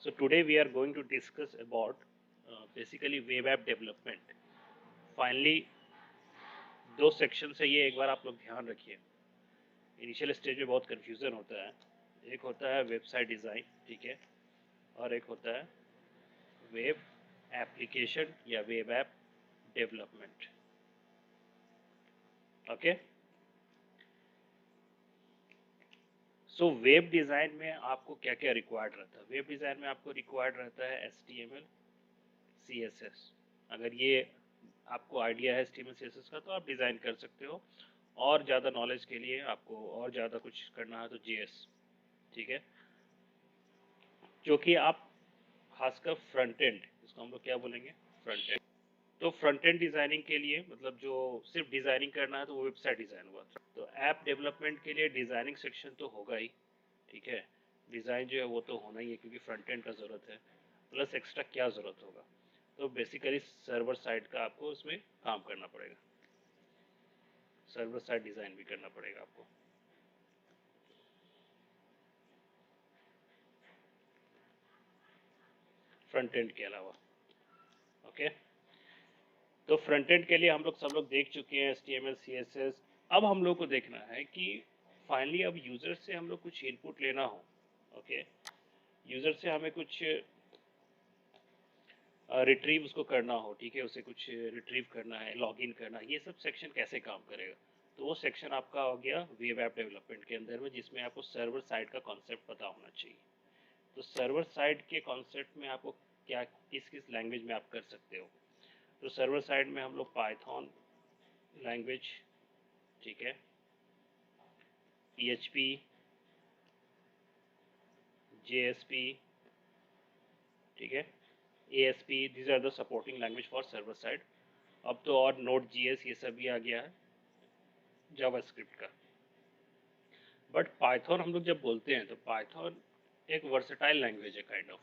So today we are going to discuss about basically web app development. Finally, दो section है ये, एक बार आप लोग ध्यान रखिए। इनिशियल स्टेज में बहुत कन्फ्यूज़न होता है। एक होता है वेबसाइट डिज़ाइन, ठीक है, और एक होता है वेब एप्लीकेशन या web app development. Okay, so web design में आपको क्या क्या रिक्वायर्ड रहता है? वेब डिज़ाइन में आपको रिक्वायर्ड रहता है HTML, CSS। अगर ये आपको आइडिया है HTML CSS का तो आप डिज़ाइन कर सकते हो। और ज़्यादा नॉलेज के लिए आपको और ज़्यादा कुछ करना है तो JS, ठीक है, जो कि आप खासकर फ्रंट एंड, इसको हम लोग क्या बोलेंगे, फ्रंट एंड। तो फ्रंट एंड डिज़ाइनिंग के लिए मतलब जो सिर्फ डिज़ाइनिंग करना है तो वो वेबसाइट डिज़ाइन हुआ। तो ऐप डेवलपमेंट के लिए डिज़ाइनिंग सेक्शन तो होगा ही, ठीक है, डिज़ाइन जो है वो तो होना ही है क्योंकि फ्रंट एंड का ज़रूरत है। प्लस एक्स्ट्रा क्या ज़रूरत होगा, तो बेसिकली सर्वर साइड का आपको उसमें काम करना पड़ेगा, सर्वर साइड डिज़ाइन भी करना पड़ेगा आपको। फ्रंट एंड के अलावा, ओके। तो फ्रंट एंड के लिए हम लोग सब लोग देख चुके हैं HTML CSS। अब हम लोग को देखना है कि फाइनली अब यूज़र से हम लोग कुछ इनपुट लेना हो, ओके, यूज़र से हमें कुछ रिट्रीव उसको करना हो, ठीक है, उसे कुछ रिट्रीव करना है, लॉगिन करना है, ये सब सेक्शन कैसे काम करेगा? तो वो सेक्शन आपका हो गया वेब ऐप डेवलपमेंट के अंदर में, जिसमें आपको सर्वर साइड का कॉन्सेप्ट पता होना चाहिए। तो सर्वर साइड के कॉन्सेप्ट में आपको क्या किस किस लैंग्वेज में आप कर सकते हो? तो सर्वर साइड में हम लोग पाइथन लैंग्वेज, ठीक है, PHP, JSP, ठीक है, ASP, these are the supporting language for server side. अब तो और Node.js ये सब भी आ गया है, जावास्क्रिप्ट का। बट पाइथन हम लोग जब बोलते हैं तो पाइथन एक वर्सेटाइल लैंग्वेज है काइंड ऑफ।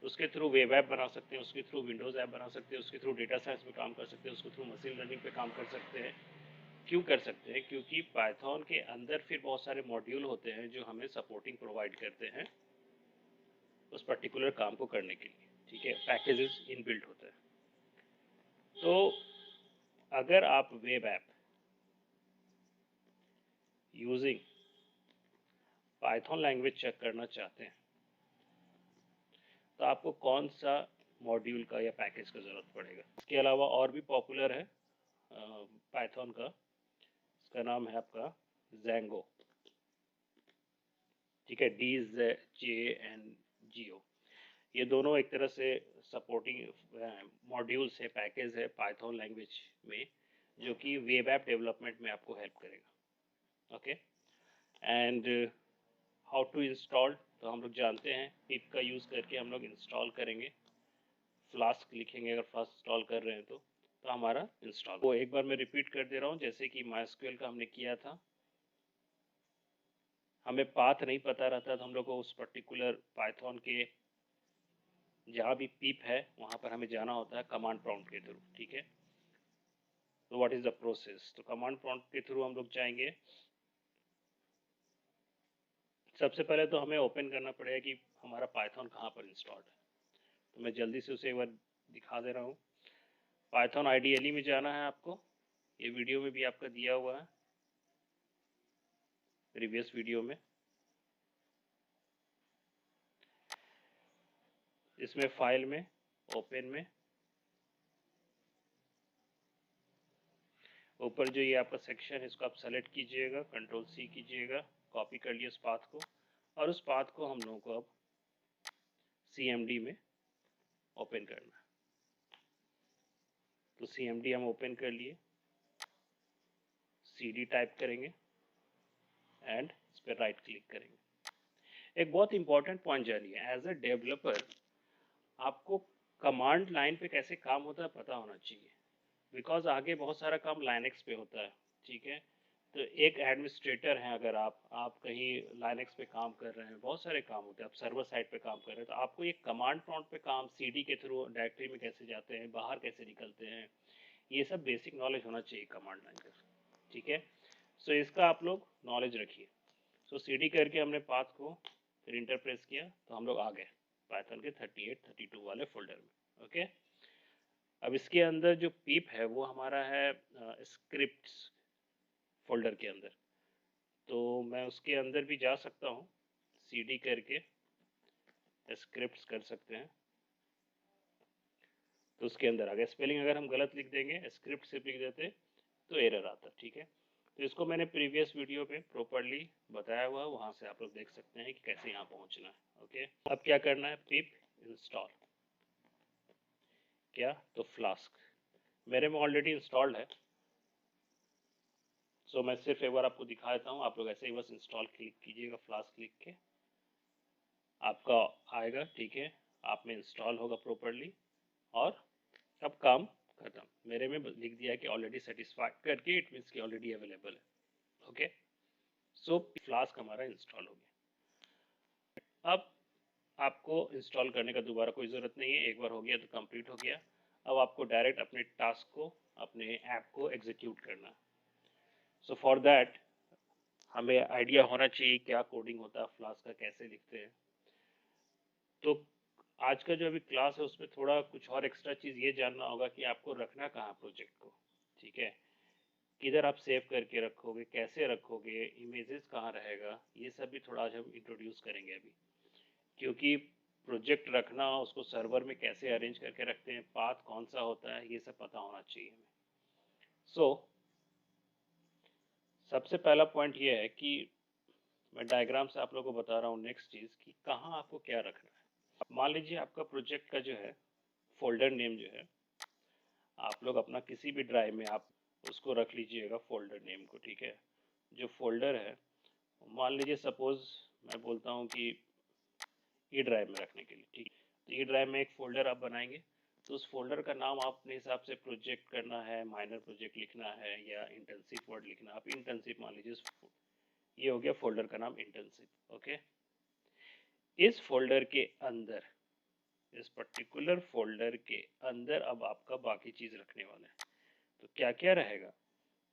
उसके थ्रू वेब ऐप बना सकते हैं, उसके थ्रू विंडोज़ ऐप बना सकते हैं, उसके थ्रू डेटा साइंस में काम कर सकते हैं, उसके थ्रू मशीन लर्निंग पे काम कर सकते हैं। क्यों कर सकते हैं? क्योंकि पाइथन के अंदर फिर बहुत सारे मॉड्यूल होते हैं जो हमें सपोर्टिंग प्रोवाइड करते हैं उस पर्टिकुलर काम को करने के लिए, ठीक है, पैकेजेस इनबिल्ट होता है। तो अगर आप web app using Python language check करना चाहते हैं तो आपको कौन सा मॉड्यूल का या पैकेज का ज़रूरत पड़ेगा? इसके अलावा और भी पॉपुलर है पाइथन का, इसका नाम है आपका Django, ठीक है, DJNGO। ये दोनों एक तरह से सपोर्टिंग मॉड्यूल्स है, पैकेज है पाइथन लैंग्वेज में, जो कि वेब ऐप डेवलपमेंट में आपको हेल्प करेगा। Okay, and how to install, तो हम लोग जानते हैं पिप का यूज़ करके हम लोग इंस्टॉल करेंगे। फ्लास्क लिखेंगे अगर फ्लास्क इंस्टॉल कर रहे हैं तो हमारा इंस्टॉल। वो एक बार मैं रिपीट कर दे रहा हूँ, जैसे कि MySQL का हमने किया था, हमें पाथ नहीं पता रहता तो हम लोग को उस पर्टिकुलर पाइथन के जहाँ भी पिप है वहाँ पर हमें जाना होता है कमांड प्रॉम्प्ट के थ्रू, ठीक है। तो व्हाट इज द प्रोसेस? तो कमांड प्रॉम्प्ट के थ्रू हम लोग जाएंगे। सबसे पहले तो हमें ओपन करना पड़ेगा कि हमारा पाइथन कहाँ पर इंस्टॉल्ड है। तो मैं जल्दी से उसे एक बार दिखा दे रहा हूँ। पाइथन IDLE में जाना है आपको, ये वीडियो में भी आपका दिया हुआ है, प्रीवियस वीडियो में। इसमें फाइल में, ओपन में, ऊपर जो ये आपका सेक्शन है इसको आप सेलेक्ट कीजिएगा, Ctrl+C कीजिएगा, कॉपी कर लिए उस पाथ को, और उस पाथ को हम लोगों को अब CMD में ओपन करना है। तो CMD हम ओपन कर लिए, CD टाइप करेंगे एंड इस पर राइट क्लिक करेंगे। एक बहुत इंपॉर्टेंट पॉइंट जानिए, एज अ डेवलपर आपको कमांड लाइन पे कैसे काम होता है पता होना चाहिए, बिकॉज आगे बहुत सारा काम लाइनेक्स पे होता है, ठीक है। तो एक एडमिनिस्ट्रेटर हैं, अगर आप कहीं लाइनेक्स पे काम कर रहे हैं, बहुत सारे काम होते हैं, आप सर्वर साइड पे काम कर रहे हैं, तो आपको ये कमांड प्रॉम्प्ट पे काम CD के थ्रू डायरेक्टरी में कैसे जाते हैं, बाहर कैसे निकलते हैं, ये सब बेसिक नॉलेज होना चाहिए कमांड लाइन का, ठीक है। सो इसका आप लोग नॉलेज रखिए। सो CD करके हमने पाथ को फिर इंटर प्रेस किया तो हम लोग आ गए। पाइथन के 38 32 वाले फोल्डर में। ओके, अब इसके अंदर जो पीप है वो हमारा है स्क्रिप्ट्स फोल्डर के अंदर। तो मैं उसके अंदर भी जा सकता हूँ, cd करके स्क्रिप्ट्स कर सकते हैं, तो उसके अंदर आ गया। स्पेलिंग अगर हम गलत लिख देंगे, स्क्रिप्ट सिर्फ लिख देते तो एरर आता। ठीक है, तो इसको मैंने प्रीवियस वीडियो पे प्रॉपरली बताया हुआ, वहाँ से आप लोग देख सकते हैं कि कैसे यहाँ पहुँचना है। ओके, अब क्या करना है, पिप इंस्टॉल क्या, तो फ्लास्क मेरे में ऑलरेडी इंस्टॉल्ड है। सो मैं सिर्फ एक बार आपको दिखा देता हूँ, आप लोग ऐसे ही बस इंस्टॉल क्लिक कीजिएगा, फ्लास्क क्लिक के आपका आएगा। ठीक है, आप में इंस्टॉल होगा प्रॉपरली और अब काम खत्म। मेरे में लिख दिया है कि ऑलरेडी सेटिस्फाइड करके, इट मीन्स कि ऑलरेडी अवेलेबल है। ओके, सो फ्लास्क हमारा इंस्टॉल हो गया। अब आपको इंस्टॉल करने का दोबारा कोई ज़रूरत नहीं है, एक बार हो गया तो कंप्लीट हो गया। अब आपको डायरेक्ट अपने टास्क को, अपने ऐप को एग्जीक्यूट करना। सो फॉर दैट हमें आइडिया होना चाहिए क्या कोडिंग होता है, फ्लास्क का कैसे लिखते हैं। तो आज का जो अभी क्लास है उसमें थोड़ा कुछ और एक्स्ट्रा चीज़ ये जानना होगा कि आपको रखना कहाँ प्रोजेक्ट को। ठीक है, किधर आप सेव करके रखोगे, कैसे रखोगे, इमेजेस कहाँ रहेगा, ये सब भी थोड़ा आज हम इंट्रोड्यूस करेंगे अभी। क्योंकि प्रोजेक्ट रखना, उसको सर्वर में कैसे अरेंज करके रखते हैं, पाथ कौन सा होता है, ये सब पता होना चाहिए हमें। सो सबसे पहला पॉइंट ये है कि मैं डायग्राम से आप लोगों को बता रहा हूँ नेक्स्ट चीज़ कि कहाँ आपको क्या रखना है। मान लीजिए आपका प्रोजेक्ट का जो है फोल्डर नेम जो है, आप लोग अपना किसी भी ड्राइव में आप उसको रख लीजिएगा फोल्डर नेम को। ठीक है, जो फोल्डर है, मान लीजिए सपोज मैं बोलता हूँ कि ई ड्राइव में रखने के लिए। ठीक है, तो ई ड्राइव में एक फोल्डर आप बनाएंगे, तो उस फोल्डर का नाम आप अपने हिसाब से प्रोजेक्ट करना है, माइनर प्रोजेक्ट लिखना है या इंटर्नशिप वर्ड लिखना है। आप इंटर्नशिप मान लीजिए, ये हो गया फोल्डर का नाम इंटर्नशिप। ओके, इस फोल्डर के अंदर, इस पर्टिकुलर फोल्डर के अंदर अब आपका बाकी चीज रखने वाला है। तो क्या क्या रहेगा,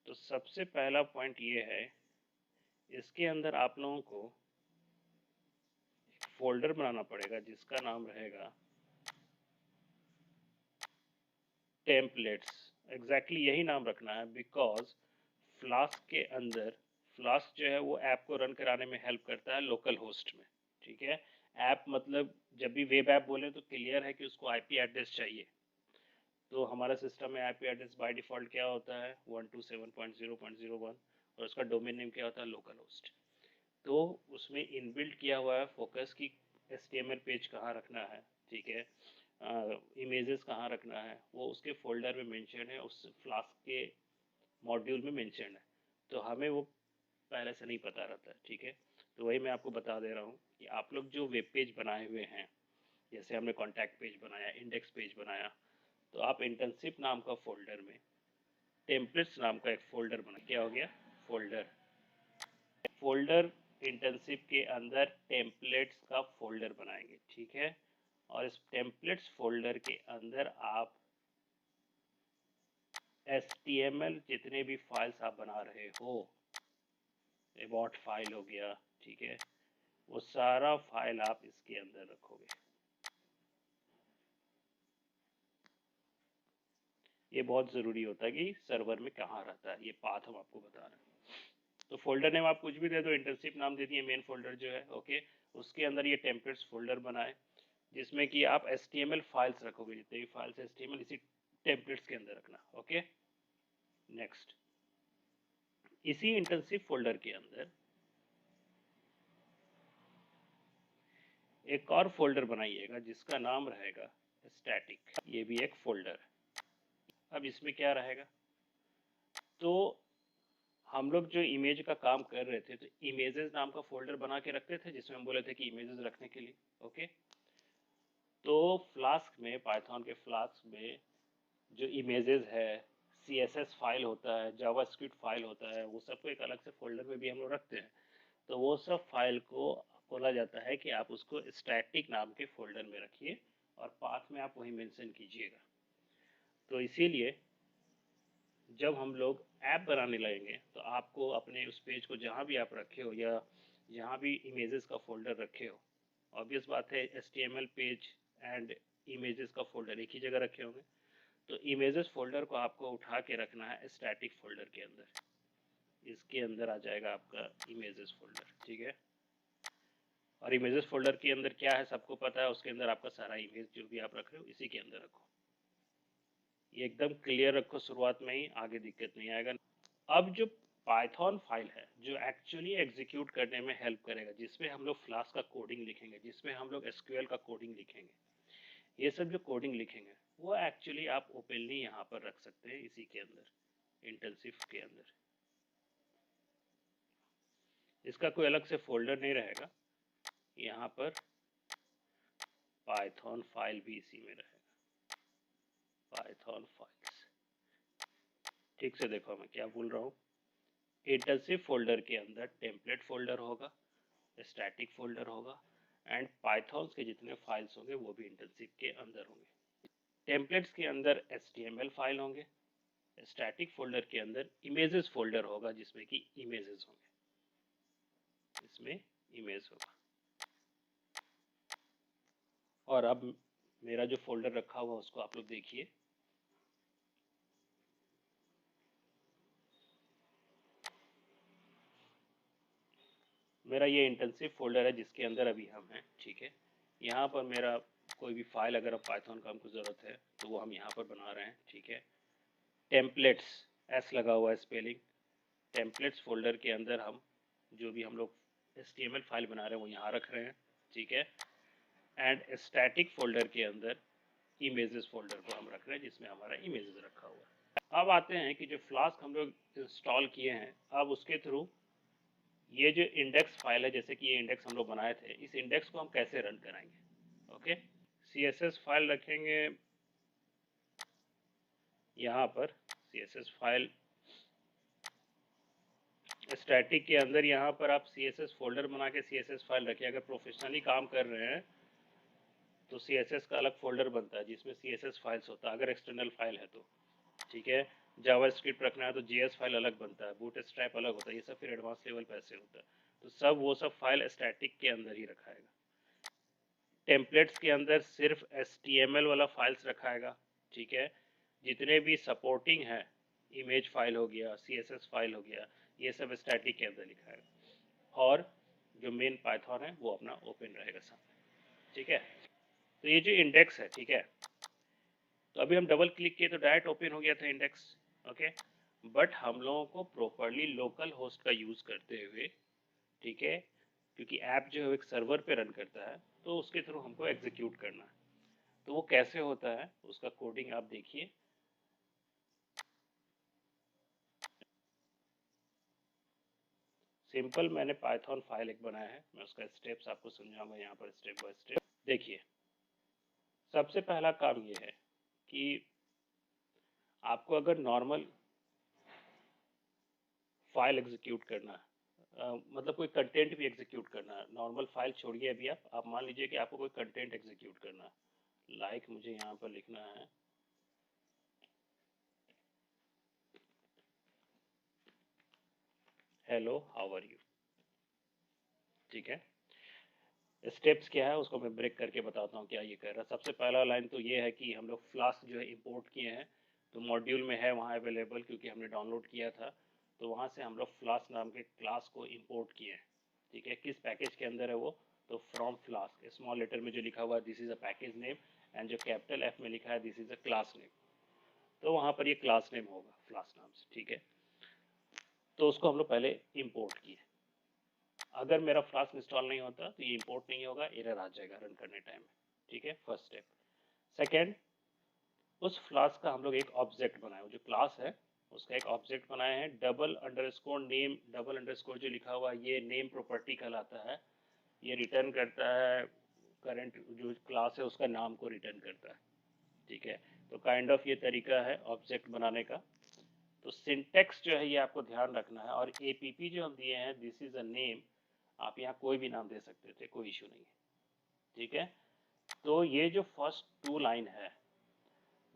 तो सबसे पहला पॉइंट ये है, इसके अंदर आप लोगों को एक फोल्डर बनाना पड़ेगा जिसका नाम रहेगा टेम्पलेट्स। एग्जैक्टली यही नाम रखना है, बिकॉज फ्लास्क के अंदर, फ्लास्क जो है वो ऐप को रन कराने में हेल्प करता है लोकल होस्ट में। ठीक है, ऐप मतलब जब भी वेब ऐप बोले तो क्लियर है कि उसको आईपी एड्रेस चाहिए। तो हमारा सिस्टम में आईपी एड्रेस बाय डिफ़ॉल्ट क्या होता है, 127.0.0.1, और उसका डोमेन नेम क्या होता है, लोकल होस्ट। तो उसमें इनबिल्ट किया हुआ है फोकस की एचटीएमएल पेज कहाँ रखना है। ठीक है, इमेजेस कहाँ रखना है, वो उसके फोल्डर में मेंशन है, उस फ्लास्क के मॉड्यूल में मेंशन है। तो हमें वो पहले से नहीं पता रहता है। ठीक है, तो वही मैं आपको बता दे रहा हूँ कि आप लोग जो वेब पेज बनाए हुए हैं, जैसे हमने कॉन्टैक्ट पेज बनाया, इंडेक्स पेज बनाया, तो आप इंटर्नशिप नाम का फोल्डर में टेम्पलेट्स नाम का एक फोल्डर बना, क्या हो गया, फोल्डर, फोल्डर इंटर्नशिप के अंदर टेम्पलेट्स का फोल्डर बनाएंगे। ठीक है, और इस टेम्पलेट्स फोल्डर के अंदर आप HTML जितने भी फाइल्स आप बना रहे हो, अबाउट फाइल हो गया, ठीक है, वो सारा फाइल आप इसके अंदर रखोगे। ये बहुत ज़रूरी होता है कि सर्वर में कहाँ रहता है, ये पाथ हम आपको बता रहे हैं। तो फोल्डर नेम आप कुछ भी दे दो, इंटर्नशिप नाम दे दिए, मेन फोल्डर जो है। ओके, उसके अंदर ये टेम्पलेट्स फोल्डर बनाए जिसमें कि आप HTML फाइल्स रखोगे, जितने भी फाइल्स HTML इसी टेम्पलेट्स के अंदर रखना। ओके, नेक्स्ट, इसी इंटर्नशिप फोल्डर के अंदर एक और फोल्डर बनाइएगा जिसका नाम रहेगा स्टैटिक। ये भी एक फोल्डर है। अब इसमें क्या रहेगा, तो हम लोग जो इमेज का काम कर रहे थे, तो इमेजेस नाम का फोल्डर बना के रखते थे जिसमें हम बोले थे कि इमेजेस रखने के लिए। ओके, तो फ्लास्क में, पाइथन के फ्लास्क में जो इमेजेस है, CSS फाइल होता है, जावास्क्रिप्ट फाइल होता है, वो सबको एक अलग से फोल्डर में भी हम लोग रखते हैं। तो वो सब फाइल को बोला जाता है कि आप उसको स्टैटिक नाम के फोल्डर में रखिए और पाथ में आप वही मेंशन कीजिएगा। तो इसीलिए जब हम लोग ऐप बनाने लगेंगे तो आपको अपने उस पेज को जहाँ भी आप रखे हो या जहाँ भी इमेजेस का फोल्डर रखे हो, ऑब्वियस बात है HTML पेज एंड इमेजेस का फोल्डर एक ही जगह रखे होंगे, तो इमेजेस फोल्डर को आपको उठा के रखना है स्टैटिक फोल्डर के अंदर। इसके अंदर आ जाएगा आपका इमेजेस फोल्डर, ठीक है। और इमेजेस फोल्डर के अंदर क्या है सबको पता है, उसके अंदर आपका सारा इमेज जो भी आप रख रहे हो इसी के अंदर रखो। ये एकदम क्लियर रखो शुरुआत में ही, आगे दिक्कत नहीं आएगा। अब जो पाइथन फाइल है जो एक्चुअली एग्जीक्यूट करने में हेल्प करेगा, जिसमें हम लोग फ्लास्क का कोडिंग लिखेंगे, जिसमें हम लोग एसक्यूएल का कोडिंग लिखेंगे, ये सब जो कोडिंग लिखेंगे वो एक्चुअली आप ओपनली यहाँ पर रख सकते हैं इसी के अंदर, इंटेंसिव के अंदर। इसका कोई अलग से फोल्डर नहीं रहेगा, यहाँ पर पाइथन फाइल भी इसी में रहेगा, पाइथन फाइल्स। ठीक से देखो मैं क्या बोल रहा हूँ। इंटेंसिव फोल्डर के अंदर टेम्पलेट फोल्डर होगा, स्टैटिक फोल्डर होगा, एंड पाइथन के जितने फाइल्स होंगे वो भी इंटेंसिव के अंदर होंगे। टेम्पलेट्स के अंदर HTML फाइल होंगे, स्टैटिक फोल्डर के अंदर इमेजेस फोल्डर होगा जिसमें कि इमेजेस होंगे, इसमें इमेज होगा। और अब मेरा जो फोल्डर रखा हुआ उसको आप लोग देखिए, मेरा ये इंटेंसिव फोल्डर है जिसके अंदर अभी हम हैं, ठीक है। यहाँ पर मेरा कोई भी फाइल अगर अब पाइथन का हमको ज़रूरत है तो वो हम यहाँ पर बना रहे हैं, ठीक है। टेम्पलेट्स एस लगा हुआ है स्पेलिंग, टेम्पलेट्स फोल्डर के अंदर हम जो भी हम लोग HTML फाइल बना रहे हैं वो यहाँ रख रहे हैं, ठीक है। एंड स्टैटिक फोल्डर के अंदर इमेजेस फोल्डर को हम रख रहे हैं जिसमें हमारा इमेजेस रखा हुआ है। अब आते हैं कि जो फ्लास्क हम लोग इंस्टॉल किए हैं, अब उसके थ्रू ये जो इंडेक्स फाइल है, जैसे कि ये इंडेक्स हम लोग बनाए थे, इस इंडेक्स को हम कैसे रन कराएंगे। ओके, CSS फाइल रखेंगे यहाँ पर, CSS फाइल स्टैटिक के अंदर यहाँ पर आप CSS फोल्डर बना के CSS फाइल रखिए। अगर प्रोफेशनली काम कर रहे हैं तो CSS का अलग फोल्डर बनता है जिसमें CSS फाइल्स होता है, अगर एक्सटर्नल फाइल है तो, ठीक है। जावास्क्रिप्ट रखना है तो JS फाइल अलग बनता है, बूटस्ट्रैप अलग होता है, ये सब फिर एडवांस लेवल पे ऐसे होता है। तो सब वो सब फाइल स्टैटिक के अंदर ही रखाएगा। टेम्पलेट्स के अंदर सिर्फ HTML वाला फाइल्स रखाएगा, ठीक है। जितने भी सपोर्टिंग है, इमेज फाइल हो गया, CSS फाइल हो गया, ये सब स्टैटिक के अंदर लिखाएगा। और जो मेन पाइथन है वो अपना ओपन रहेगा सामने, ठीक है। तो ये जो इंडेक्स है, ठीक है, तो अभी हम डबल क्लिक किए तो डायरेक्ट ओपन हो गया था इंडेक्स, ओके। बट हम लोगों को प्रॉपरली लोकल होस्ट का यूज़ करते हुए, ठीक है, क्योंकि ऐप जो है एक सर्वर पे रन करता है तो उसके थ्रू हमको एग्जीक्यूट करना है। तो वो कैसे होता है उसका कोडिंग आप देखिए। सिंपल मैंने पाइथन फाइल एक बनाया है, मैं उसका स्टेप्स आपको समझाऊंगा यहाँ पर स्टेप बाय स्टेप। देखिए, सबसे पहला काम ये है कि आपको अगर नॉर्मल फाइल एग्जीक्यूट करना है, मतलब कोई कंटेंट भी एग्जीक्यूट करना है, नॉर्मल फाइल छोड़िए अभी आप मान लीजिए कि आपको कोई कंटेंट एग्जीक्यूट करना है। लाइक मुझे यहाँ पर लिखना है हेलो हाउ आर यू, ठीक है। स्टेप्स क्या है उसको मैं ब्रेक करके बताता हूँ क्या ये कह रहा है। सबसे पहला लाइन तो ये है कि हम लोग फ्लास्क जो है इंपोर्ट किए हैं, तो मॉड्यूल में है वहाँ अवेलेबल, क्योंकि हमने डाउनलोड किया था, तो वहाँ से हम लोग फ्लास्क नाम के क्लास को इंपोर्ट किए हैं, ठीक है। किस पैकेज के अंदर है वो, तो फ्रॉम फ्लास्क, स्मॉल लेटर में जो लिखा हुआ है this is a package name, and जो कैपिटल F में लिखा है this is a class name, तो वहाँ पर ये क्लास नेम होगा फ्लास्क नाम से, ठीक है। तो उसको हम लोग पहले इम्पोर्ट किए। अगर मेरा फ्लास्क इंस्टॉल नहीं होता तो ये इंपोर्ट नहीं होगा, एरर आ जाएगा रन करने टाइम में, ठीक है। First step. सेकेंड, उस फ्लास्क का हम लोग एक ऑब्जेक्ट बनाए, जो क्लास है उसका एक ऑब्जेक्ट बनाए हैं, double underscore name, double underscore जो लिखा हुआ है ये नेम प्रॉपर्टी कहलाता है। ये रिटर्न करता है करंट जो क्लास है उसका नाम को रिटर्न करता है, ठीक है। तो काइंड ऑफ ये तरीका है ऑब्जेक्ट बनाने का। तो सिंटेक्स जो है ये आपको ध्यान रखना है। और APP जो हम दिए हैं दिस इज अ नेम, आप यहाँ कोई भी नाम दे सकते थे, कोई इशू नहीं है, ठीक है। तो ये जो फर्स्ट टू लाइन है,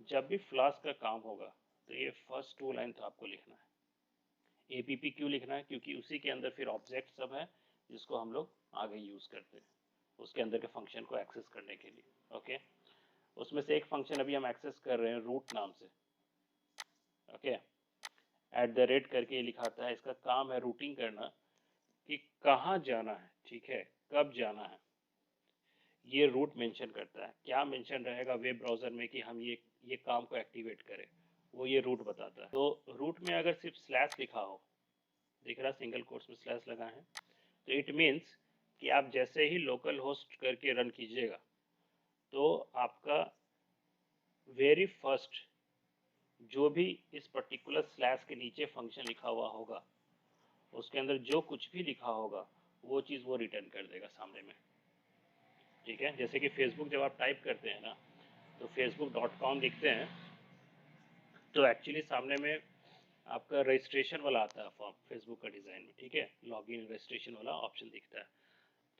जब भी फ्लास्क का काम होगा तो ये फर्स्ट टू लाइन तो आपको लिखना है। APP क्यों लिखना है, क्योंकि उसी के अंदर फिर ऑब्जेक्ट सब है जिसको हम लोग आगे यूज करते हैं। उसके अंदर के फंक्शन को एक्सेस करने के लिए। ओके, उसमें से एक फंक्शन अभी हम एक्सेस कर रहे हैं रूट नाम से। ओके, @ करके लिखाता है, इसका काम है रूटिंग करना कि कहाँ जाना है, ठीक है, कब जाना है, ये रूट मेंशन करता है। क्या मेंशन रहेगा वेब ब्राउज़र में कि हम ये काम को एक्टिवेट करें, वो ये रूट बताता है। तो रूट में अगर सिर्फ स्लैश लिखा हो, दिख रहा सिंगल कोट्स में स्लैश लगा है, तो इट मीन्स कि आप जैसे ही लोकल होस्ट करके रन कीजिएगा तो आपका वेरी फर्स्ट जो भी इस पर्टिकुलर स्लैश के नीचे फंक्शन लिखा हुआ होगा, उसके अंदर जो कुछ भी लिखा होगा वो चीज़ वो रिटर्न कर देगा सामने में। ठीक है, जैसे कि फेसबुक जब आप टाइप करते हैं ना, तो facebook.com लिखते हैं तो एक्चुअली सामने में आपका रजिस्ट्रेशन वाला आता है फॉर्म फेसबुक का डिज़ाइन में। ठीक है, लॉगिन रजिस्ट्रेशन वाला ऑप्शन दिखता है।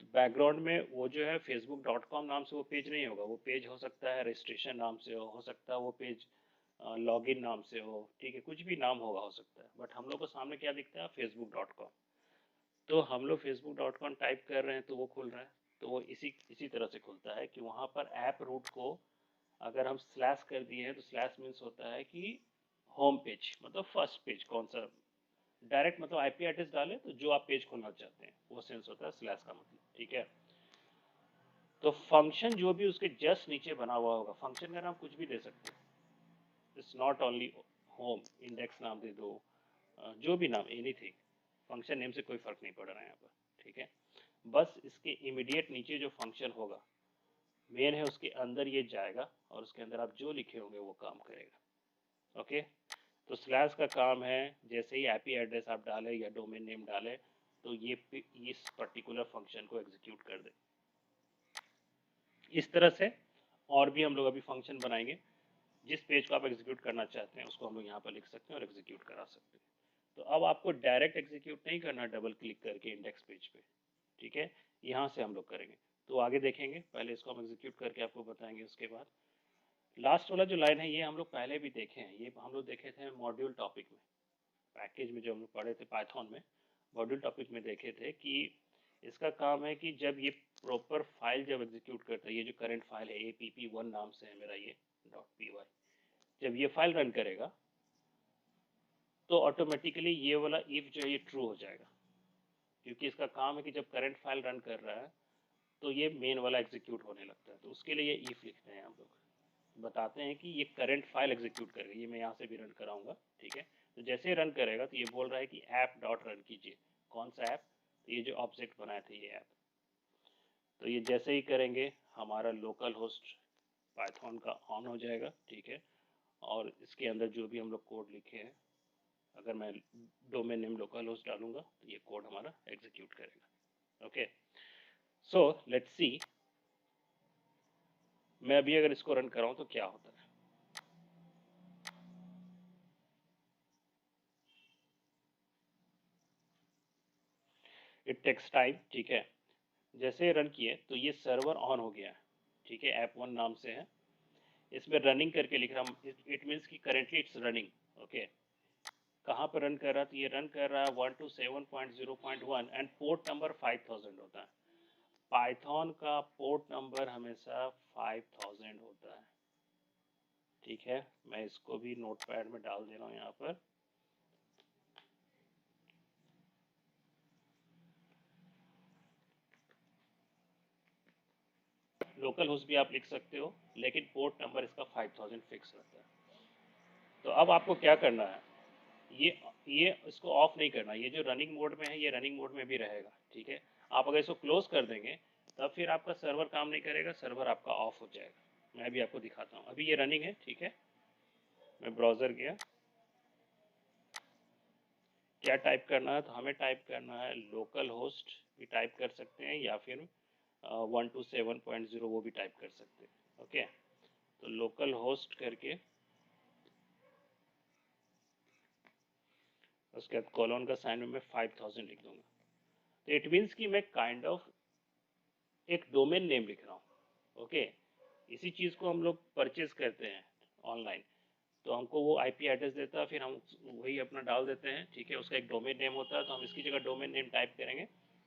तो बैकग्राउंड में वो जो है facebook.com नाम से वो पेज नहीं होगा, वो पेज हो सकता है रजिस्ट्रेशन नाम से हो सकता है वो पेज लॉगिन नाम से हो, ठीक है, कुछ भी नाम होगा, हो सकता है, बट हम लोग को सामने क्या दिखता है facebook.com। तो हम लोग facebook.com टाइप कर रहे हैं तो वो खुल रहा है। तो वो इसी इसी तरह से खुलता है कि वहाँ पर ऐप रूट को अगर हम स्लैश कर दिए हैं तो स्लैश मीन्स होता है कि होम पेज, मतलब फर्स्ट पेज कौन सा, डायरेक्ट मतलब आईपी एड्रेस डाले तो जो आप पेज खोलना चाहते हैं वो सेंस होता है स्लैश का मतलब। ठीक है, तो फंक्शन जो भी उसके जस्ट नीचे बना हुआ होगा, फंक्शन का नाम कुछ भी दे सकते हैं, it's not only home, index नाम दे दो, जो भी नाम, एनीथिंग, फंक्शन नेम से कोई फर्क नहीं पड़ रहा है यहाँ पर। ठीक है, बस इसके इमीडिएट नीचे जो फंक्शन होगा मेन है, उसके अंदर ये जाएगा और उसके अंदर आप जो लिखे होंगे वो काम करेगा। ओके, तो स्लैश का काम है जैसे ही आईपी एड्रेस आप डालें या डोमेन नेम डालें तो ये इस पर्टिकुलर फंक्शन को एग्जीक्यूट कर दे। इस तरह से और भी हम लोग अभी फंक्शन बनाएंगे, जिस पेज को आप एग्जीक्यूट करना चाहते हैं उसको हम लोग यहाँ पर लिख सकते हैं और एग्जीक्यूट करा सकते हैं। तो अब आपको डायरेक्ट एग्जीक्यूट नहीं करना डबल क्लिक करके इंडेक्स पेज पे। ठीक है, यहाँ से हम लोग करेंगे, तो आगे देखेंगे, पहले इसको हम एग्जीक्यूट करके आपको बताएंगे। उसके बाद लास्ट वाला जो लाइन है ये हम लोग पहले भी देखे हैं, ये हम लोग देखे थे मॉड्यूल टॉपिक में, पैकेज में जो हम लोग पढ़े थे पाइथन में, मॉड्यूल टॉपिक में देखे थे कि इसका काम है कि जब ये प्रॉपर फाइल जब एग्जीक्यूट करता है, ये जो करंट फाइल है app1 नाम से है मेरा ये .py, जब ये फाइल रन करेगा तो ऑटोमेटिकली ये वाला इफ जो है ये ट्रू हो जाएगा, क्योंकि इसका काम है कि जब करंट फाइल रन कर रहा है तो ये मेन वाला एग्जीक्यूट होने लगता है। तो उसके लिए ये इफ लिखते हैं हम लोग, बताते हैं कि ये करंट फाइल एग्जीक्यूट करेगा, ये मैं यहाँ से भी रन कराऊंगा। ठीक है, तो जैसे रन करेगा तो ये बोल रहा है कि ऐप डॉट रन कीजिए, कौन सा ऐप, तो ये जो ऑब्जेक्ट बनाए थे ये ऐप। तो ये जैसे ही करेंगे हमारा लोकल होस्ट पाइथन का ऑन हो जाएगा। ठीक है, और इसके अंदर जो भी हम लोग कोड लिखे हैं, अगर मैं डोमेन नेम लोकल होस्ट डालूंगा तो ये कोड हमारा एग्जीक्यूट करेगा। ओके, सो लेट्स सी, मैं अभी अगर इसको रन कराऊं तो क्या होता है। It takes time. ठीक है, जैसे रन किए तो ये सर्वर ऑन हो गया है। ठीक है, ऐप1 नाम से है, इसमें रनिंग करके लिख रहा हूँ, इट मीन्स कि करेंटली इट्स रनिंग। ओके, कहाँ पर रन कर रहा है, तो ये रन कर रहा है 127.0.1 एंड पोर्ट नंबर 5000 होता है। पाइथन का पोर्ट नंबर हमेशा 5000 होता है। ठीक है, मैं इसको भी नोटपैड में डाल दे रहा हूँ यहाँ पर। लोकल होस्ट भी आप लिख सकते हो, लेकिन पोर्ट नंबर इसका 5000 फिक्स रहता है। तो अब आपको क्या करना है, ये इसको ऑफ नहीं करना, ये जो रनिंग मोड में है ये रनिंग मोड में भी रहेगा। ठीक है, आप अगर इसको क्लोज कर देंगे तब फिर आपका सर्वर काम नहीं करेगा, सर्वर आपका ऑफ हो जाएगा। मैं अभी आपको दिखाता हूँ, अभी ये रनिंग है। ठीक है, मैं ब्राउज़र गया, क्या टाइप करना है, तो हमें टाइप करना है लोकल होस्ट भी टाइप कर सकते हैं या फिर 127.0 वो भी टाइप कर सकते हैं। ओके, तो लोकल होस्ट करके उसके बाद कॉलन का साइन में मैं 5000 लिख दूंगा। तो इट मीन्स कि मैं काइंड ऑफ एक डोमेन नेम लिख रहा हूँ। ओके, इसी चीज़ को हम लोग परचेज करते हैं ऑनलाइन, तो हमको वो आईपी एड्रेस देता है, फिर हम वही अपना डाल देते हैं। ठीक है, उसका एक डोमेन नेम होता है, तो हम इसकी जगह डोमेन नेम टाइप करेंगे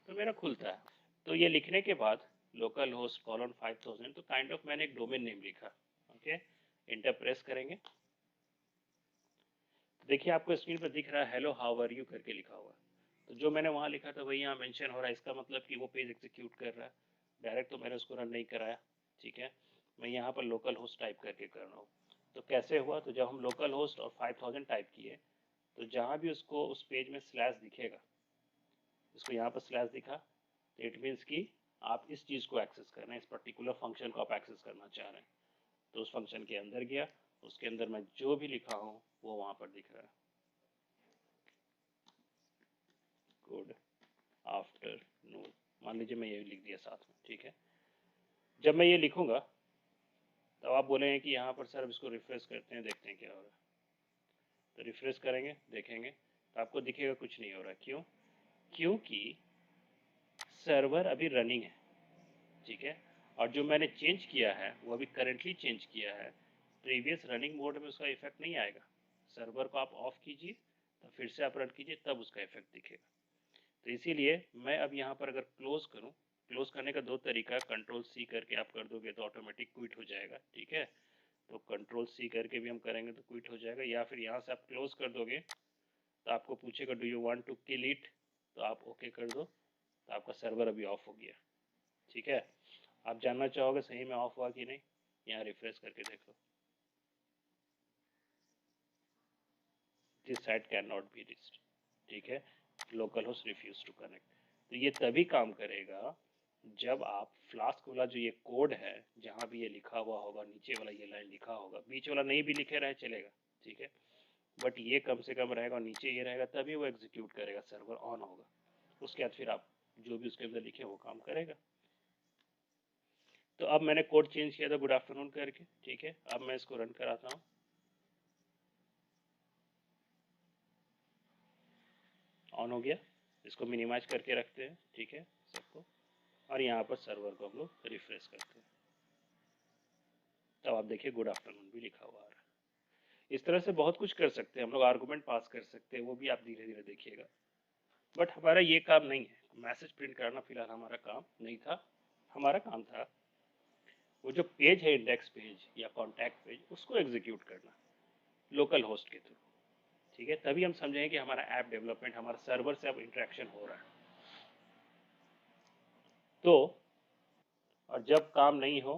तो मेरा खुलता है। तो ये लिखने के बाद लोकल होस्ट कॉलन 5000, तो काइंड ऑफ मैंने एक डोमेन नेम लिखा। ओके, इंटर प्रेस करेंगे, देखिए आपको स्क्रीन पर दिख रहा है हेलो हाउ आर यू करके लिखा हुआ। तो जो मैंने वहाँ लिखा था वही यहाँ मेंशन हो रहा है, इसका मतलब कि वो पेज एग्जीक्यूट कर रहा है। डायरेक्ट तो मैंने उसको रन नहीं कराया, ठीक है, मैं यहाँ पर लोकल होस्ट टाइप करके कर रहा हूँ। तो कैसे हुआ, तो जब हम लोकल होस्ट और 5000 टाइप किए, तो जहाँ भी उसको उस पेज में स्लैश दिखेगा, इसको यहाँ पर स्लैश दिखा, तो इट मीन्स कि आप इस चीज़ को एक्सेस कर रहे हैं, इस पर्टिकुलर फंक्शन को आप एक्सेस करना चाह रहे हैं। तो उस फंक्शन के अंदर गया, उसके अंदर मैं जो भी लिखा हूँ वो वहाँ पर दिख रहा है। गुड आफ्टरनून, मान लीजिए मैं ये लिख दिया साथ में, ठीक है। जब मैं ये लिखूंगा तो आप बोलेंगे कि यहाँ पर सर इसको रिफ्रेश करते हैं, देखते हैं क्या हो रहा है। तो रिफ्रेश करेंगे, देखेंगे तो आपको दिखेगा कुछ नहीं हो रहा। क्यों? क्योंकि सर्वर अभी रनिंग है, ठीक है, और जो मैंने चेंज किया है वो अभी करेंटली चेंज किया है। प्रीवियस रनिंग मोड में उसका इफेक्ट नहीं आएगा। सर्वर को आप ऑफ कीजिए, तो फिर से आप रन कीजिए, तब उसका इफेक्ट दिखेगा। तो इसीलिए मैं अब यहाँ पर अगर क्लोज करूँ, क्लोज करने का दो तरीका है, कंट्रोल सी करके आप कर दोगे तो ऑटोमेटिक क्विट हो जाएगा, ठीक है। तो कंट्रोल सी करके भी हम करेंगे तो क्विट हो जाएगा, या फिर यहाँ से आप क्लोज कर दोगे तो आपको पूछेगा do you want to kill it, तो आप ओके कर दो, तो आपका सर्वर अभी ऑफ हो गया, ठीक है। आप जानना चाहोगे सही में ऑफ हुआ कि नहीं, यहाँ रिफ्रेश करके देख लो। This site can not be reached, ठीक है, localhost refuse to connect. तो ये तभी काम करेगा जब आप फ्लास्क वाला जो ये कोड है, जहाँ भी ये लिखा हुआ होगा, नीचे वाला ये लाइन लिखा होगा, बीच वाला नहीं भी लिखे रहे चलेगा, ठीक है, बट ये कम से कम रहेगा और नीचे ये रहेगा, तभी वो एग्जीक्यूट करेगा, सर्वर ऑन होगा। उसके बाद फिर आप जो भी उसके अंदर लिखे वो काम करेगा। तो अब मैंने कोड चेंज किया था गुड आफ्टरनून करके, ठीक है। अब मैं इसको रन कराता हूँ, ऑन हो गया। इसको मिनिमाइज करके रखते हैं, ठीक है, सबको, और यहाँ पर सर्वर को हम लोग रिफ्रेश करते हैं। तब आप देखिए गुड आफ्टरनून भी लिखा हुआ आ रहा है। इस तरह से बहुत कुछ कर सकते हैं हम लोग, आर्गुमेंट पास कर सकते हैं, वो भी आप धीरे धीरे देखिएगा। बट हमारा ये काम नहीं है, मैसेज प्रिंट करना फिलहाल हमारा काम नहीं था। हमारा काम था वो जो पेज है, इंडेक्स पेज या कॉन्टैक्ट पेज, उसको एग्जीक्यूट करना लोकल होस्ट के थ्रू, ठीक है। तभी हम समझेंगे कि हमारा ऐप डेवलपमेंट, हमारा सर्वर से अब इंटरेक्शन हो रहा है। तो और जब काम नहीं हो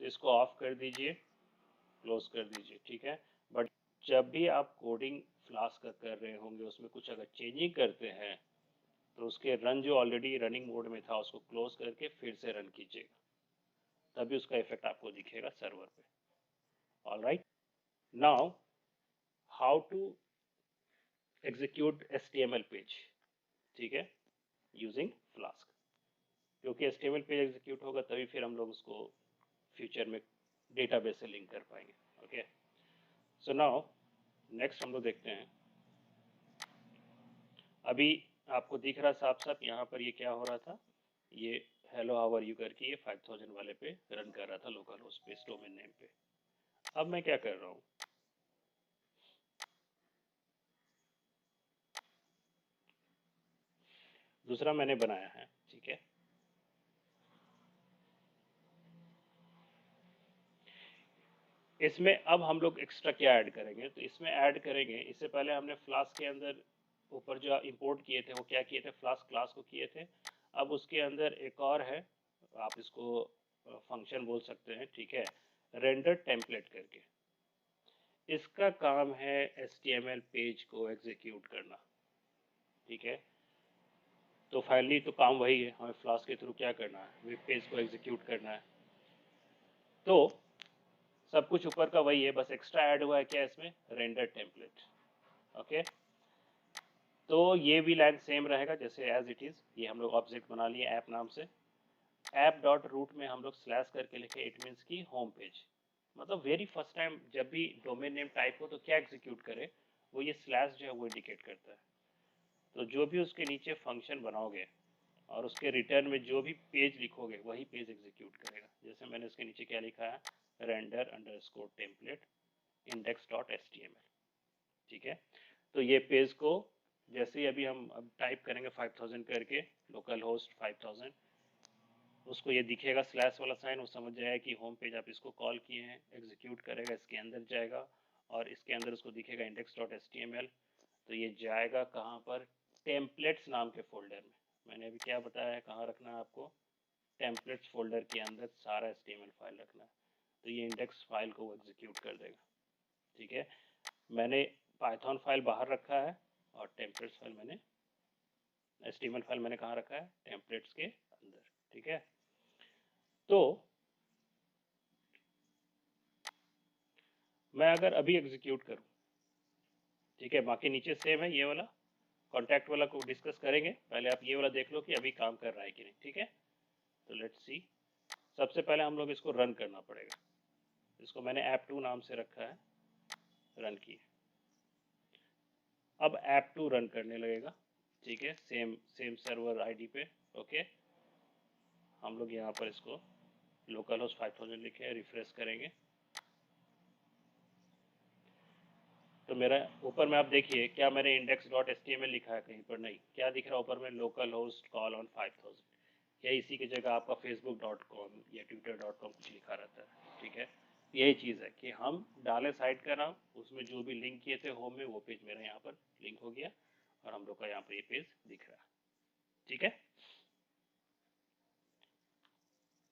तो इसको ऑफ कर दीजिए, क्लोज कर दीजिए, ठीक है। बट जब भी आप कोडिंग फ्लास्क का कर रहे होंगे, उसमें कुछ अगर चेंजिंग करते हैं, तो उसके रन जो ऑलरेडी रनिंग मोड में था उसको क्लोज करके फिर से रन कीजिएगा, तभी उसका इफेक्ट आपको दिखेगा सर्वर पे। All right, now how to execute HTML page, ठीक है, यूजिंग फ्लास्क। क्योंकि HTML पेज एग्जीक्यूट होगा तभी फिर हम लोग उसको फ्यूचर में डेटाबेस से लिंक कर पाएंगे। ओके, सो नाउ नेक्स्ट हम लोग देखते हैं। अभी आपको दिख रहा साफ साफ यहाँ पर ये क्या हो रहा था, ये हेलो हाउ आर यू करके ये 5000 वाले पे रन कर रहा था लोकल होस्ट पे, डोमेन नेम पे। अब मैं क्या कर रहा हूँ, दूसरा मैंने बनाया है, ठीक है। इसमें अब हम लोग एक्स्ट्रा क्या ऐड करेंगे, तो इसमें ऐड करेंगे, इससे पहले हमने फ्लास्क के अंदर ऊपर जो इंपोर्ट किए थे वो क्या किए थे, फ्लास्क क्लास को किए थे। अब उसके अंदर एक और है, आप इसको फंक्शन बोल सकते हैं, ठीक है, रेंडर टेम्पलेट करके। इसका काम है HTML पेज को एग्जीक्यूट करना, ठीक है। तो फाइनली तो काम वही है, हमें फ्लास्क के थ्रू क्या करना है, वेब पेज को एग्जीक्यूट करना है। तो सब कुछ ऊपर का वही है, बस एक्स्ट्रा ऐड हुआ है क्या इसमें, रेंडर टेम्पलेट। ओके, तो ये भी लाइन सेम रहेगा जैसे एज इट इज। ये हम लोग ऑब्जेक्ट बना लिए ऐप नाम से, ऐप डॉट रूट में हम लोग स्लैश करके लिखे, इट मीन्स की होम पेज। मतलब वेरी फर्स्ट टाइम जब भी डोमेन नेम टाइप हो तो क्या एग्जीक्यूट करे, वो ये स्लैश जो है वो इंडिकेट करता है। तो जो भी उसके नीचे फंक्शन बनाओगे और उसके रिटर्न में जो भी पेज लिखोगे वही पेज एग्जीक्यूट करेगा। जैसे मैंने उसके नीचे क्या लिखा है, render underscore template index dot HTML, ठीक है। तो ये पेज को जैसे ही अभी हम अब टाइप करेंगे 5000 करके, लोकल होस्ट 5000, उसको ये दिखेगा स्लैश वाला साइन, वो समझ जाएगा कि होम पेज आप इसको कॉल किए हैं, एग्जीक्यूट करेगा, इसके अंदर जाएगा और इसके अंदर उसको दिखेगा index.html। तो ये जाएगा कहाँ पर, टेम्पलेट्स नाम के फोल्डर में। मैंने अभी क्या बताया है, कहाँ रखना है आपको, टेम्पलेट्स फोल्डर के अंदर सारा HTML फाइल रखना है। तो ये इंडेक्स फाइल को एग्जीक्यूट कर देगा। ठीक है, मैंने पाइथन फाइल बाहर रखा है और टेम्पलेट्स फाइल मैंने, HTML फाइल मैंने कहाँ रखा है, टेम्पलेट्स के अंदर। ठीक है, तो मैं अगर अभी एग्जीक्यूट करूं, ठीक है, बाकी नीचे सेम है, ये वाला कॉन्टैक्ट वाला को डिस्कस करेंगे, पहले आप ये वाला देख लो कि अभी काम कर रहा है कि नहीं। ठीक है, तो लेट्स सी। सबसे पहले हम लोग इसको रन करना पड़ेगा। इसको मैंने app2 नाम से रखा है, रन किए। अब app2 रन करने लगेगा। ठीक है, सेम सेम सर्वर आईडी पे। ओके, हम लोग यहाँ पर इसको लोकल होस्ट 5000 लिखे, रिफ्रेश करेंगे तो मेरा ऊपर में आप देखिए, क्या मैंने index.html लिखा है कहीं पर, नहीं। क्या दिख रहा है ऊपर में, लोकल होस्ट कॉल ऑन 5000, या इसी की जगह आपका facebook.com या twitter.com कुछ लिखा रहता है। ठीक है, यही चीज़ है कि हम डाले साइट का नाम, उसमें जो भी लिंक किए थे होम में, वो पेज मेरा यहाँ पर लिंक हो गया और हम लोग का यहाँ पर ये पेज दिख रहा है। ठीक है,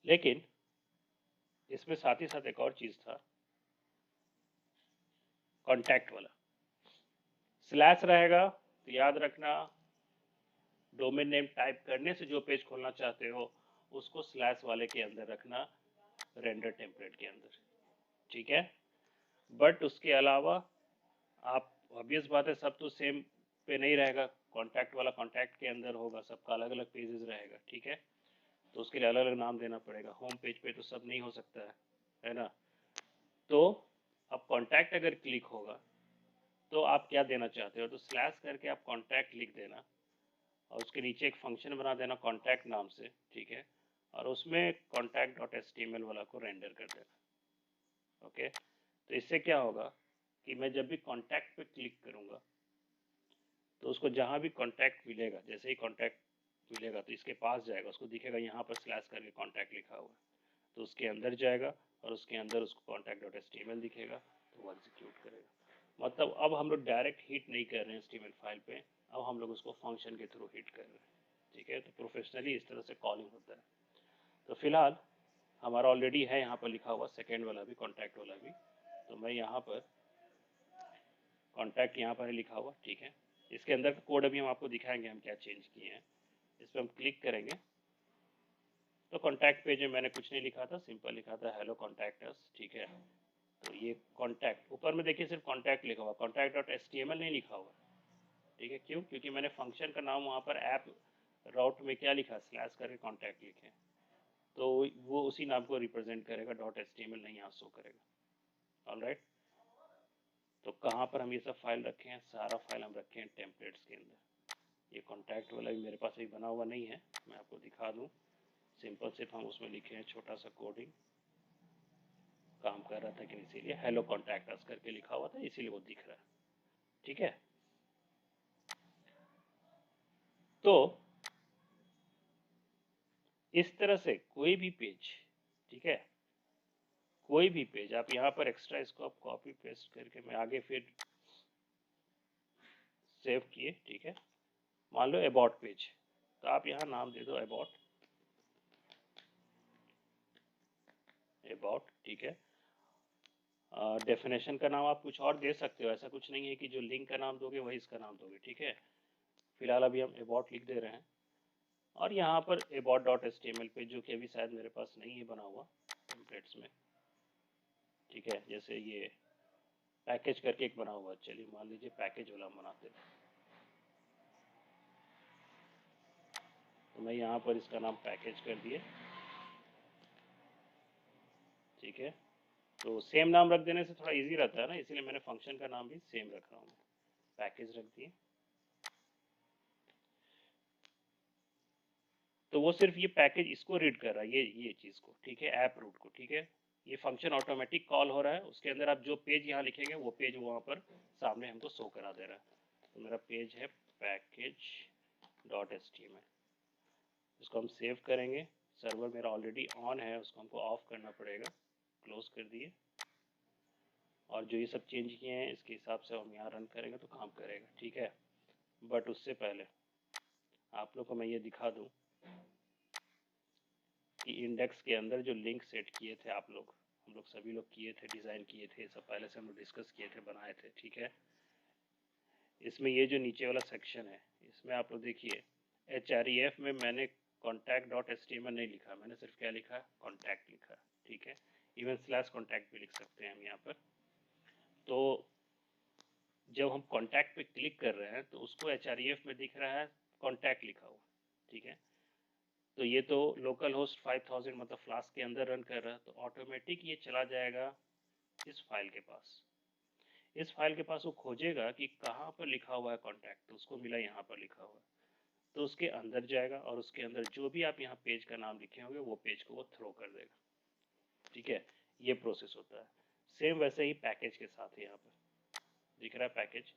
लेकिन इसमें साथ ही साथ एक और चीज़ था, कॉन्टैक्ट वाला स्लैश रहेगा। तो याद रखना, डोमेन नेम टाइप करने से जो पेज खोलना चाहते हो उसको स्लैश वाले के अंदर रखना, रेंडर टेम्पलेट के अंदर। ठीक है, बट उसके अलावा आप, ऑब्वियस बात है, सब तो सेम पे नहीं रहेगा। कॉन्टैक्ट वाला कॉन्टैक्ट के अंदर होगा, सबका अलग अलग पेजेस रहेगा। ठीक है, तो उसके लिए अलग अलग नाम देना पड़ेगा। होम पेज पे तो सब नहीं हो सकता है ना। तो अब कॉन्टैक्ट अगर क्लिक होगा तो आप क्या देना चाहते हो, तो स्लैश करके आप कॉन्टैक्ट लिख देना और उसके नीचे एक फंक्शन बना देना कॉन्टैक्ट नाम से। ठीक है, और उसमें contact.html वाला को रेंडर कर देना। ओके, तो इससे क्या होगा कि मैं जब भी कॉन्टैक्ट पे क्लिक करूंगा तो उसको जहां भी कॉन्टैक्ट मिलेगा, जैसे ही कॉन्टैक्ट मिलेगा तो इसके पास जाएगा, उसको दिखेगा यहाँ पर स्लैश करके कॉन्टैक्ट लिखा हुआ है, तो उसके अंदर जाएगा और उसके अंदर उसको contact.html दिखेगा, तो वो एग्जीक्यूट करेगा। मतलब अब हम लोग डायरेक्ट हिट नहीं कर रहे हैं HTML फाइल पे, अब हम लोग उसको फंक्शन के थ्रू हिट कर रहे हैं। ठीक है, तो प्रोफेशनली इस तरह से कॉलिंग होता है। तो फिलहाल हमारा ऑलरेडी है यहाँ पर लिखा हुआ, सेकेंड वाला भी, कॉन्टैक्ट वाला भी। तो मैं यहाँ पर कॉन्टैक्ट यहाँ पर है लिखा हुआ। ठीक है, इसके अंदर का कोड अभी हम आपको दिखाएंगे हम क्या चेंज किए हैं। इस पर हम क्लिक करेंगे तो कॉन्टैक्ट पेज में मैंने कुछ नहीं लिखा था, सिंपल लिखा था हेलो कॉन्टैक्ट अस। ठीक है, तो ये कॉन्टैक्ट ऊपर में देखिए सिर्फ कॉन्टैक्ट लिखा हुआ, contact.html नहीं लिखा हुआ। ठीक है, क्यों, क्योंकि मैंने फंक्शन का नाम वहाँ पर ऐप राउट में क्या लिखा, स्लैश करके कॉन्टैक्ट लिखे, तो वो उसी नाम को रिप्रेजेंट करेगा, .html नहीं यहाँ शो करेगा। ऑलराइट, तो कहाँ पर हम ये सब फाइल रखे हैं, सारा फाइल हम रखे हैं टेम्पलेट्स के अंदर। ये कॉन्टैक्ट वाला भी मेरे पास अभी बना हुआ नहीं है, मैं आपको दिखा दूँ। सिंपल सिर्फ हम उसमें लिखे हैं छोटा सा कोडिंग, काम कर रहा था कि नहीं, इसीलिए हेलो कॉन्टैक्ट अस करके लिखा हुआ था, इसीलिए वो दिख रहा है। ठीक है, तो इस तरह से कोई भी पेज, ठीक है, कोई भी पेज आप यहाँ पर एक्स्ट्रा इसको आप कॉपी पेस्ट करके मैं आगे फिर सेव किए। ठीक है, मान लो अबाउट पेज, तो आप यहाँ नाम दे दो अबाउट, अबाउट। ठीक है, डेफिनेशन का नाम आप कुछ और दे सकते हो, ऐसा कुछ नहीं है कि जो लिंक का नाम दोगे वही इसका नाम दोगे। ठीक है, फिलहाल अभी हम अबाउट लिख दे रहे हैं और यहाँ पर about.html पे, जो कि अभी शायद मेरे पास नहीं है बना हुआ टेम्पलेट्स में। ठीक है, जैसे ये पैकेज करके एक बना हुआ, चलिए मान लीजिए पैकेज वाला हम बनाते हैं, तो मैं यहाँ पर इसका नाम पैकेज कर दिए। ठीक है, तो सेम नाम रख देने से थोड़ा इजी रहता है ना, इसीलिए मैंने फंक्शन का नाम भी सेम रख रहा हूँ, पैकेज रख दिए। तो वो सिर्फ ये पैकेज इसको रीड कर रहा है, ये चीज़ को। ठीक है, ऐप रूट को। ठीक है, ये फंक्शन ऑटोमेटिक कॉल हो रहा है, उसके अंदर आप जो पेज यहाँ लिखेंगे वो पेज वहाँ पर सामने हमको शो करा दे रहा है। तो मेरा पेज है package.html, इसको हम सेव करेंगे, सर्वर मेरा ऑलरेडी ऑन है, उसको हमको ऑफ करना पड़ेगा। क्लोज कर दिए, और जो ये सब चेंज किए हैं इसके हिसाब से हम यहाँ रन करेंगे तो काम करेगा, ठीक है। बट उससे पहले आप लोग को मैं ये दिखा दूँ कि इंडेक्स के अंदर जो लिंक सेट किए थे हम लोग सभी लोग किए थे, डिज़ाइन किए थे, सब पहले से हम लोग डिस्कस किए थे, बनाए थे, ठीक है। इसमें ये जो नीचे वाला सेक्शन है, इसमें आप लोग देखिए HREF में मैंने contact.html नहीं लिखा, मैंने सिर्फ क्या लिखा, कॉन्टैक्ट लिखा, ठीक है। इवन स्लैश कॉन्टैक्ट भी लिख सकते हैं हम यहाँ पर। तो जब हम कॉन्टैक्ट पे क्लिक कर रहे हैं तो उसको HREF में दिख रहा है कॉन्टैक्ट लिखा हुआ, ठीक है। तो ये तो लोकल होस्ट 5000 मतलब फ्लास्क के अंदर रन कर रहा है, तो ऑटोमेटिक ये चला जाएगा इस फाइल के पास। इस फाइल के पास वो खोजेगा कि कहाँ पर लिखा हुआ है कॉन्टैक्ट, तो उसको मिला यहाँ पर लिखा हुआ है, तो उसके अंदर जाएगा और उसके अंदर जो भी आप यहाँ पेज का नाम लिखे होंगे वो पेज को वो थ्रो कर देगा, ठीक है। ये प्रोसेस होता है। सेम वैसे ही पैकेज के साथ है, यहाँ पर दिख रहा है पैकेज।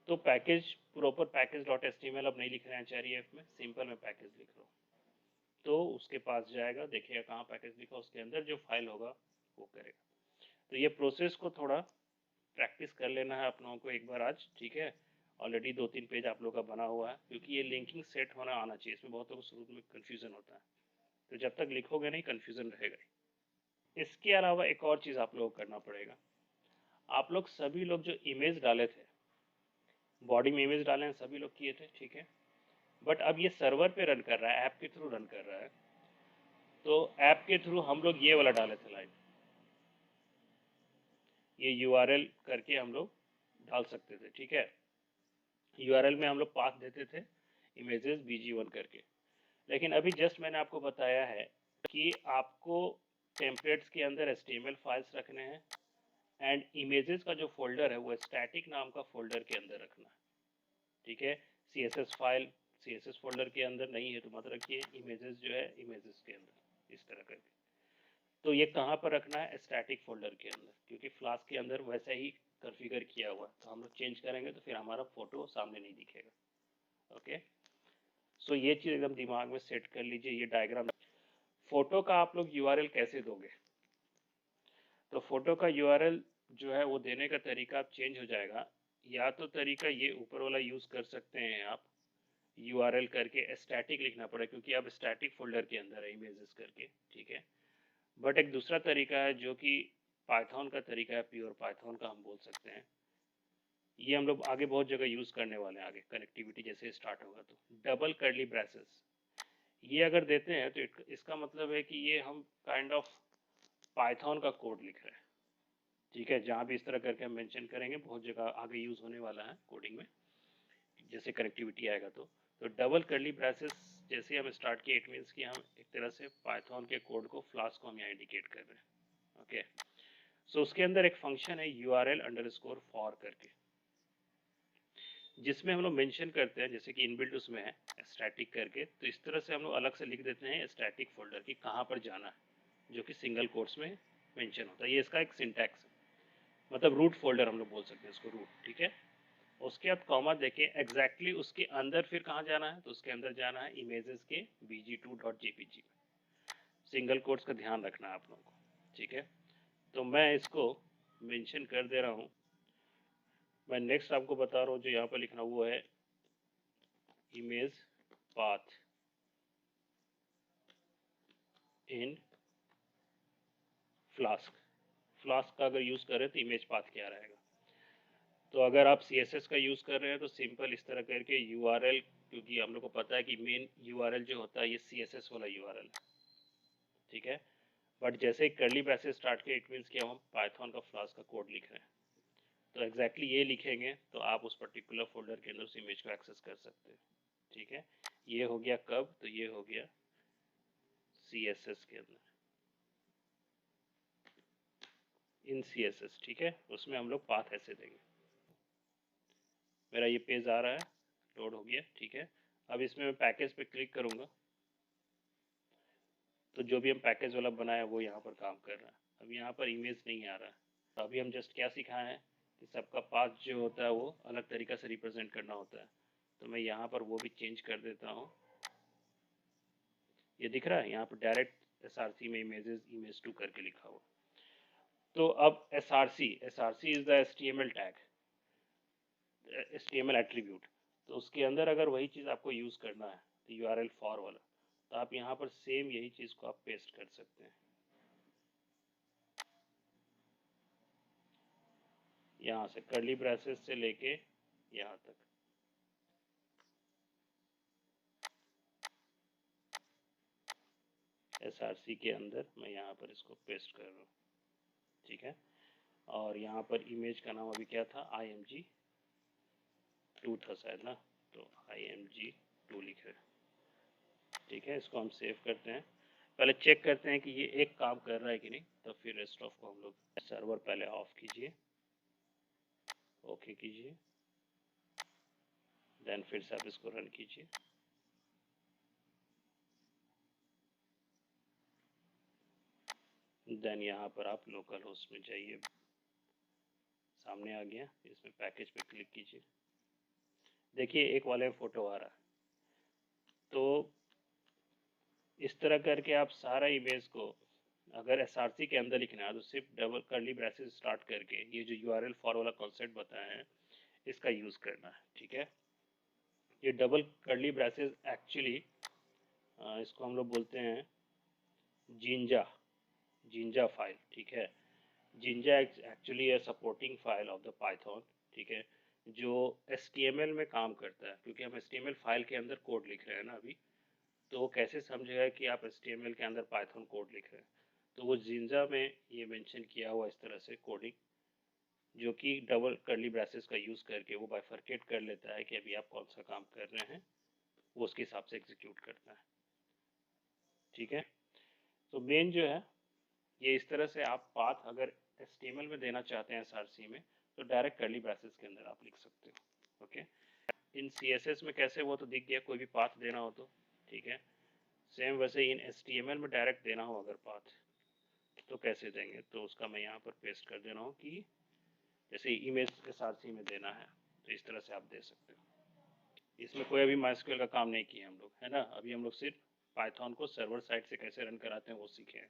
तो package proper package dot HTML अब नहीं लिख रहे हैं HREF में, सिंपल में पैकेज लिख रहा हूँ। तो उसके पास जाएगा, देखिएगा कहाँ पैकेज लिखा, उसके अंदर जो फाइल होगा वो करेगा। तो ये प्रोसेस को थोड़ा प्रैक्टिस कर लेना है आप लोगों को एक बार आज, ठीक है। ऑलरेडी 2-3 पेज आप लोगों का बना हुआ है, क्योंकि ये लिंकिंग सेट होना आना चाहिए। इसमें बहुतों को शुरू में कन्फ्यूज़न होता है, तो जब तक लिखोगे नहीं कन्फ्यूज़न रहेगा ही। इसके अलावा एक और चीज़ आप लोगों को करना पड़ेगा। आप लोग सभी लोग जो इमेज डाले थे, बॉडी में इमेज डाले हैं, सभी लोग किए थे, ठीक है। बट अब ये सर्वर पे रन कर रहा है, ऐप के थ्रू रन कर रहा है, तो ऐप के थ्रू हम लोग ये वाला डाले थे लाइन, ये URL करके हम लोग डाल सकते थे, ठीक है। URL में हम लोग पाथ देते थे इमेजेस bg1 करके। लेकिन अभी जस्ट मैंने आपको बताया है कि आपको टेम्पलेट्स के अंदर HTML फाइल्स रखने हैं, एंड इमेजेस का जो फोल्डर है वो स्टैटिक नाम का फोल्डर के अंदर रखना है, ठीक है। CSS फाइल CSS फोल्डर के अंदर नहीं है तो मत रखिए, इमेजेस जो है इमेजेस के अंदर, इस तरह करके। तो ये कहाँ पर रखना है, स्टैटिक फोल्डर के अंदर, क्योंकि फ्लास्क के अंदर वैसा ही कॉन्फ़िगर किया हुआ है। तो हम लोग चेंज करेंगे तो फिर हमारा फोटो सामने नहीं दिखेगा, ओके। सो ये चीज़ एकदम दिमाग में सेट कर लीजिए। ये डायग्राम, फोटो का आप लोग URL कैसे दोगे, तो फोटो का URL जो है वो देने का तरीका अब चेंज हो जाएगा। या तो तरीका ये ऊपर वाला यूज़ कर सकते हैं आप, URL करके स्टैटिक लिखना पड़ेगा, क्योंकि अब स्टैटिक फोल्डर के अंदर है इमेजेस करके, ठीक है। बट एक दूसरा तरीका है जो कि पाइथन का तरीका है, प्योर पाइथन का हम बोल सकते हैं। ये हम लोग आगे बहुत जगह यूज़ करने वाले हैं, आगे कनेक्टिविटी जैसे स्टार्ट होगा तो। डबल कर्ली ब्रेसेस ये अगर देते हैं तो इसका मतलब है कि ये हम काइंड ऑफ पाइथन का कोड लिख रहे हैं, ठीक है। जहाँ भी इस तरह करके हम मेंशन करेंगे, बहुत जगह आगे यूज़ होने वाला है कोडिंग में, जैसे कनेक्टिविटी आएगा तो डबल कर्ली ब्रेसेस जैसे हम स्टार्ट किए, इट मीन्स कि हम एक तरह से पाइथन के कोड को, फ्लास्क को हम यहाँ इंडिकेट कर रहे हैं, ओके। सो उसके अंदर एक फंक्शन है URL_for करके, जिसमें हम लोग मेंशन करते हैं, जैसे कि इनबिल्ट उसमें है स्टैटिक करके, तो इस तरह से हम लोग अलग से लिख देते हैं स्टैटिक फोल्डर की कहाँ पर जाना है, जो कि सिंगल कोट्स में मेंशन होता है। ये इसका एक सिंटैक्स है, मतलब रूट फोल्डर हम लोग बोल सकते हैं इसको, रूट, ठीक है। उसके बाद कॉमा देके एग्जैक्टली उसके अंदर फिर कहाँ जाना है, तो उसके अंदर जाना है इमेजेस के bg2.jpg में। सिंगल कोट्स का ध्यान रखना है आप लोगों को, ठीक है। तो मैं इसको मेंशन कर दे रहा हूँ। मैं नेक्स्ट आपको बता रहा हूँ, जो यहाँ पर लिखना वो है इमेज पाथ इन फ्लास्क। फ्लास्क का अगर यूज़ करें तो इमेज पाथ क्या रहेगा। तो अगर आप CSS का यूज़ कर रहे हैं तो सिंपल इस तरह करके URL, क्योंकि हम लोग को पता है कि मेन URL जो होता है ये CSS वाला URL है, ठीक है। बट जैसे ही कर्ली ब्रेसेस स्टार्ट किया, इट मीन्स कि हम पाइथन का फ्लास्क का कोड लिख रहे हैं, तो एग्जैक्टली ये लिखेंगे तो आप उस पर्टिकुलर फोल्डर के अंदर उस इमेज को एक्सेस कर सकते हैं, ठीक है। ये हो गया कब, तो ये हो गया CSS के अंदर, इन CSS, ठीक है। उसमें हम लोग पाथ ऐसे देंगे। मेरा ये पेज आ रहा है, लोड हो गया, ठीक है। अब इसमें मैं पैकेज पे क्लिक करूँगा तो जो भी हम पैकेज वाला बनाया वो यहाँ पर काम कर रहा है। अब यहाँ पर इमेज नहीं आ रहा है, तो अभी हम जस्ट क्या सिखाए हैं कि सबका पाथ जो होता है वो अलग तरीक़ा से रिप्रेजेंट करना होता है। तो मैं यहाँ पर वो भी चेंज कर देता हूँ ये दिख रहा है यहाँ पर डायरेक्ट SRC में इमेजेस image2 करके लिखा हुआ। तो अब SRC is the HTML tag, HTML attribute. तो उसके अंदर अगर वही चीज़ आपको यूज़ करना है तो URL फॉर वाला, तो आप यहाँ पर सेम यही चीज़ को आप पेस्ट कर सकते हैं, यहाँ से कर्ली ब्रेसेस से लेके यहाँ तक। SRC के अंदर मैं यहाँ पर इसको पेस्ट कर रहा हूँ, ठीक है। और यहाँ पर इमेज का नाम अभी क्या था, IMG2 था शायद ना, तो IMG2 लिखे, ठीक है। इसको हम सेव करते हैं। पहले चेक करते हैं कि ये एक काम कर रहा है कि नहीं, तो फिर रेस्ट ऑफ को हम लोग सर्वर पहले ऑफ कीजिए, ओके कीजिए, देन फिर से आप इसको रन कीजिए। देन यहाँ पर आप लोकल होस्ट में जाइए, सामने आ गया, इसमें पैकेज पे क्लिक कीजिए। देखिए एक वाले फोटो आ रहा है। तो इस तरह करके आप सारा इमेज को अगर SRC के अंदर लिखना है तो सिर्फ डबल कर्ली ब्रेसेस स्टार्ट करके ये जो URL फॉर वाला कॉन्सेप्ट बताया है इसका यूज करना है, ठीक है। ये डबल कर्ली ब्रेसेस एक्चुअली इसको हम लोग बोलते हैं जिंजा, जिंजा फाइल, ठीक है। जिंजा एक्चुअली है supporting file of the Python, ठीक है, जो HTML में काम करता है। क्योंकि हम HTML फाइल के अंदर कोड लिख रहे हैं ना अभी, तो वो कैसे समझेगा कि आप HTML के अंदर पाइथन कोड लिख रहे हैं। तो वो जिंजा में ये मेंशन किया हुआ इस तरह से कोडिंग, जो कि डबल कर्ली ब्रेसेस का यूज़ करके वो बाइफरकेट कर लेता है कि अभी आप कौन सा काम कर रहे हैं, वो उसके हिसाब से एग्जीक्यूट करता है, ठीक है। तो मेन जो है ये इस तरह से आप पाथ अगर HTML में देना चाहते हैं SRC में, तो डायरेक्ट कर्ली ब्रेसेस के अंदर आप लिख सकते हो, ओके। इन CSS में कैसे, वो तो दिख गया, कोई भी पाथ देना हो तो, ठीक है। सेम वैसे इन HTML में डायरेक्ट देना हो अगर पाथ, तो कैसे देंगे, तो उसका मैं यहाँ पर पेस्ट कर दे रहा हूँ कि जैसे इमेज SRC में देना है तो इस तरह से आप दे सकते हो। इसमें कोई अभी MySQL का काम नहीं किया हम लोग, है ना। अभी हम लोग सिर्फ पाइथन को सर्वर साइड से कैसे रन कराते हैं वो सीखे हैं।